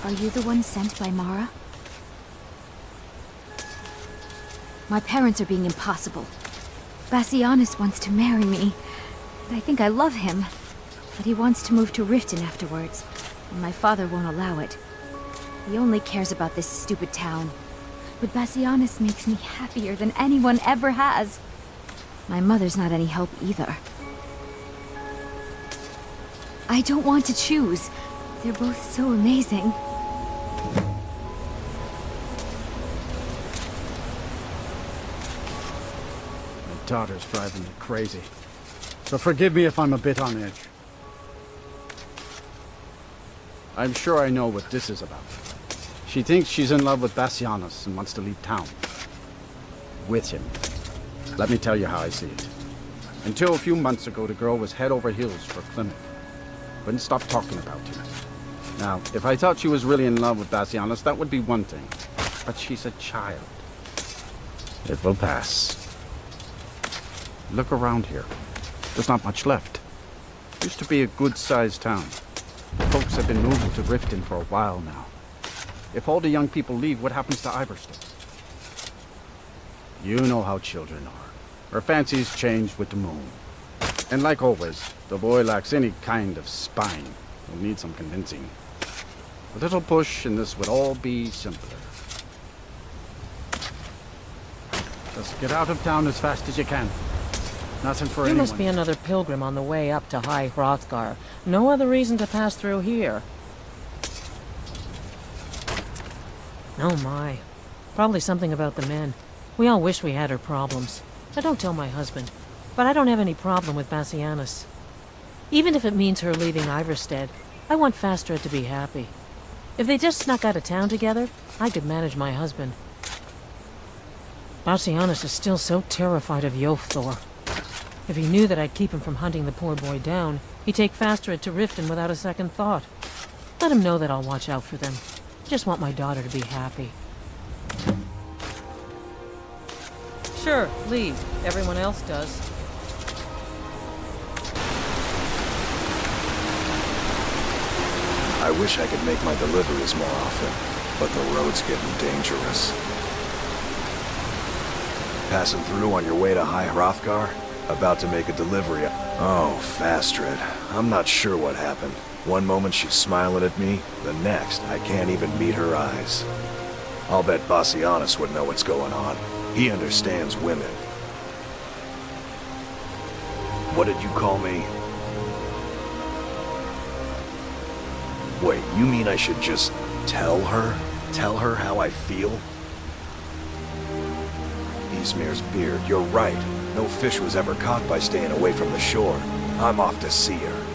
Are you the one sent by Mara? My parents are being impossible. Bassianus wants to marry me. I think I love him. But he wants to move to Riften afterwards, and my father won't allow it. He only cares about this stupid town. But Bassianus makes me happier than anyone ever has. My mother's not any help either. I don't want to choose. They're both so amazing. My daughter's driving me crazy. So forgive me if I'm a bit on edge. I'm sure I know what this is about. She thinks she's in love with Bassianus and wants to leave town. With him. Let me tell you how I see it. Until a few months ago, the girl was head over heels for Clement. Wouldn't stop talking about him. Now, if I thought she was really in love with Bassianus, that would be one thing. But she's a child. It will pass. Look around here. There's not much left. Used to be a good-sized town. Folks have been moving to Riften for a while now. If all the young people leave, what happens to Iverstead? You know how children are. Her fancies change with the moon. And like always, the boy lacks any kind of spine. He'll need some convincing. A little push and this would all be simpler. Just get out of town as fast as you can. Nothing for anyone. You must be another pilgrim on the way up to High Hrothgar. No other reason to pass through here. Oh my. Probably something about the men. We all wish we had her problems. I don't tell my husband. But I don't have any problem with Bassianus. Even if it means her leaving Iverstead, I want Fastred to be happy. If they just snuck out of town together, I could manage my husband. Bassianus is still so terrified of Yofthor. If he knew that I'd keep him from hunting the poor boy down, he'd take Fastred to Riften without a second thought. Let him know that I'll watch out for them. Just want my daughter to be happy. Sure, leave. Everyone else does. I wish I could make my deliveries more often, but the road's getting dangerous. Passing through on your way to High Hrothgar? About to make a delivery. Oh, Fastred. I'm not sure what happened. One moment she's smiling at me, the next I can't even meet her eyes. I'll bet Bassianus would know what's going on. He understands women. What did you call me? Wait, you mean I should just tell her? Tell her how I feel? Ysmir's beard, you're right. No fish was ever caught by staying away from the shore. I'm off to see her.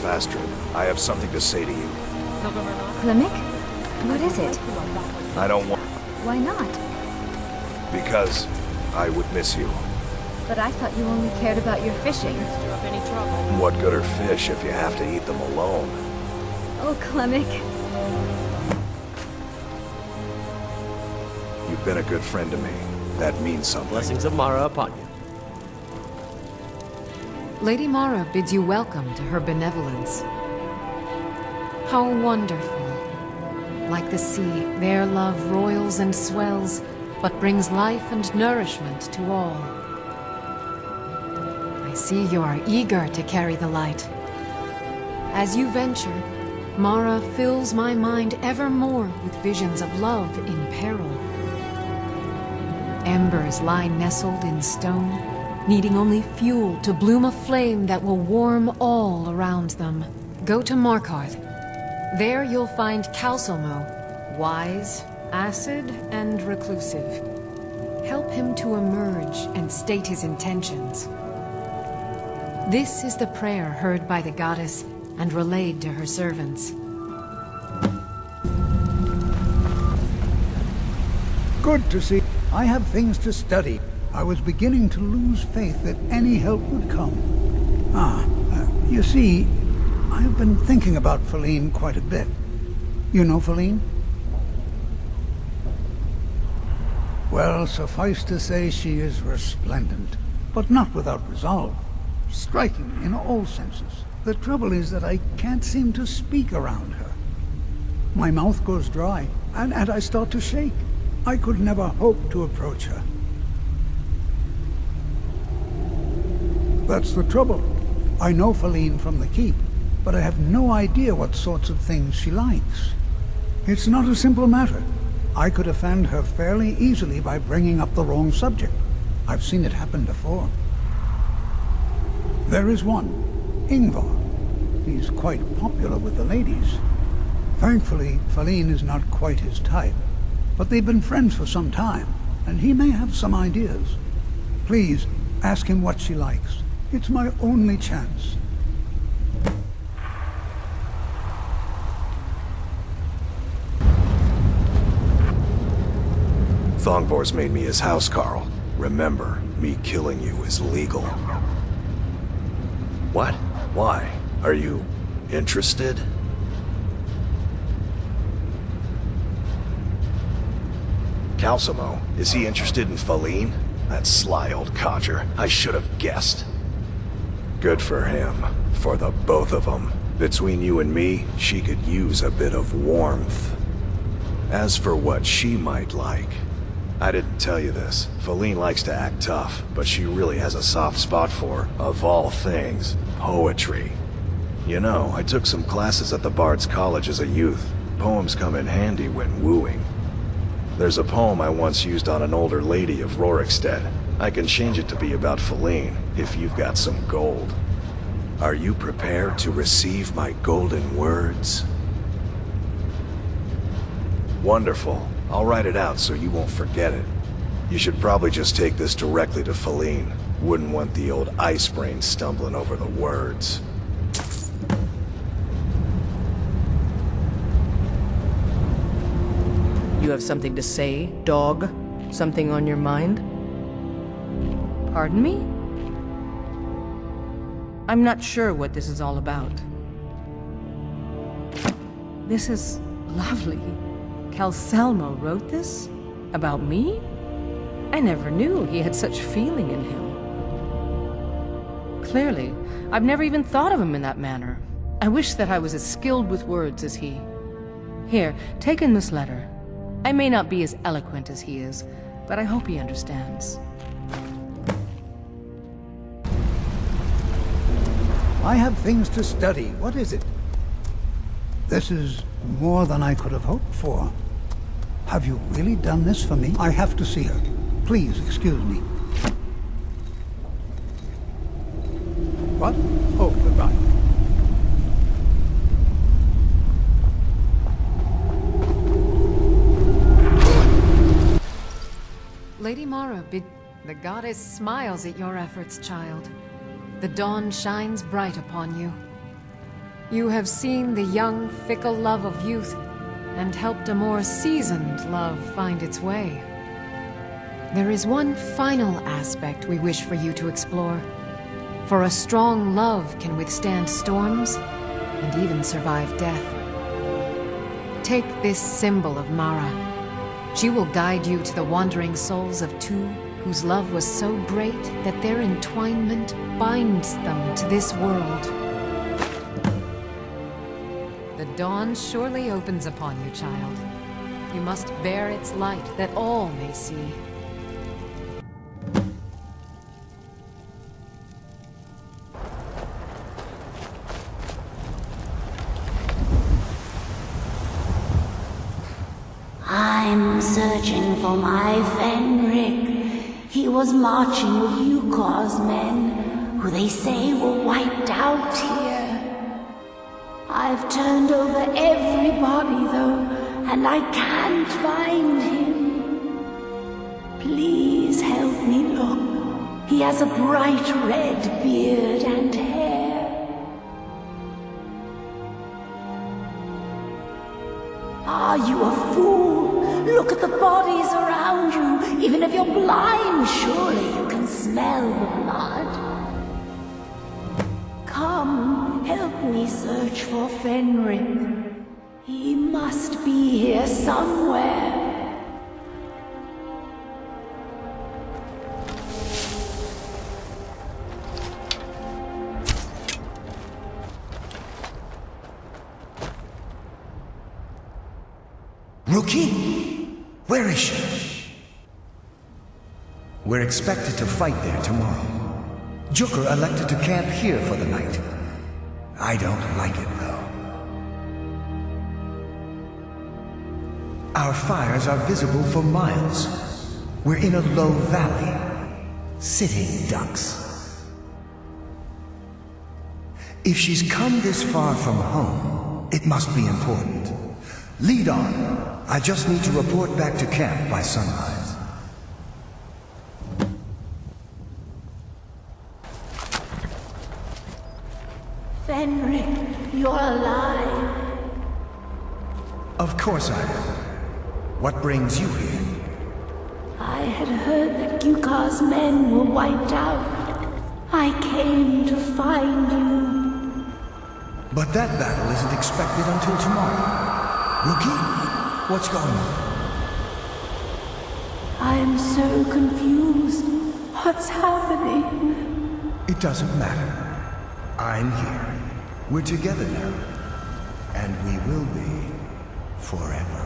Fastred, I have something to say to you. Klimek? What is it? I don't want... Why not? Because I would miss you. But I thought you only cared about your fishing. Any trouble? What good are fish if you have to eat them alone? Oh, Klimek. You've been a good friend to me. That means something. Blessings of Mara upon you. Lady Mara bids you welcome to her benevolence. How wonderful. Like the sea, their love roils and swells, but brings life and nourishment to all. I see you are eager to carry the light. As you venture, Mara fills my mind ever more with visions of love in peril. Embers lie nestled in stone, needing only fuel to bloom a flame that will warm all around them. Go to Markarth. There you'll find Calcelmo, wise, acid, and reclusive. Help him to emerge and state his intentions. This is the prayer heard by the goddess and relayed to her servants. Good to see. I have things to study. I was beginning to lose faith that any help would come. You see, I've been thinking about Feline quite a bit. You know Feline? Well, suffice to say she is resplendent, but not without resolve. Striking in all senses. The trouble is that I can't seem to speak around her. My mouth goes dry, and I start to shake. I could never hope to approach her. That's the trouble. I know Feline from the keep, but I have no idea what sorts of things she likes. It's not a simple matter. I could offend her fairly easily by bringing up the wrong subject. I've seen it happen before. There is one, Ingvar. He's quite popular with the ladies. Thankfully, Feline is not quite his type, but they've been friends for some time, and he may have some ideas. Please, ask him what she likes. It's my only chance. Thongvor's made me his house, Carl. Remember, me killing you is legal. What? Why? Are you interested? Calcimo, is he interested in Feline? That sly old codger. I should have guessed. Good for him. For the both of them. Between you and me, she could use a bit of warmth. As for what she might like, I didn't tell you this. Feline likes to act tough, but she really has a soft spot for, of all things, poetry. You know, I took some classes at the Bard's College as a youth. Poems come in handy when wooing. There's a poem I once used on an older lady of Rorikstead. I can change it to be about Feline, if you've got some gold. Are you prepared to receive my golden words? Wonderful. I'll write it out so you won't forget it. You should probably just take this directly to Feline. Wouldn't want the old ice brain stumbling over the words. You have something to say, dog? Something on your mind? Pardon me? I'm not sure what this is all about. This is lovely. Calcimo wrote this? About me? I never knew he had such feeling in him. Clearly, I've never even thought of him in that manner. I wish that I was as skilled with words as he. Here, take in this letter. I may not be as eloquent as he is, but I hope he understands. I have things to study. What is it? This is more than I could have hoped for. Have you really done this for me? I have to see her. Please excuse me. What? Oh, goodbye. Lady Mara, the goddess smiles at your efforts, child. The dawn shines bright upon you. You have seen the young, fickle love of youth, and helped a more seasoned love find its way. There is one final aspect we wish for you to explore. For a strong love can withstand storms, and even survive death. Take this symbol of Mara. She will guide you to the wandering souls of two whose love was so great that their entwinement binds them to this world. The dawn surely opens upon you, child. You must bear its light that all may see. I'm searching for my Fenric. He was marching with Yukor's men, who they say were wiped out here. I've turned over everybody, though, and I can't find him. Please help me look. He has a bright red beard and hair. Are you a fool? Look at the bodies around you. Even if you're blind, surely you can smell the blood. Come, help me search for Fenric. He must be here somewhere. Rookie? Where is she? We're expected to fight there tomorrow. Joker elected to camp here for the night. I don't like it, though. Our fires are visible for miles. We're in a low valley. Sitting ducks. If she's come this far from home, it must be important. Lead on. I just need to report back to camp by sunrise. Fenric, you're alive. Of course I am. What brings you here? I had heard that Gyukar's men were wiped out. I came to find you. But that battle isn't expected until tomorrow. Rookie? What's going on? I'm so confused. What's happening? It doesn't matter. I'm here. We're together now. And we will be forever.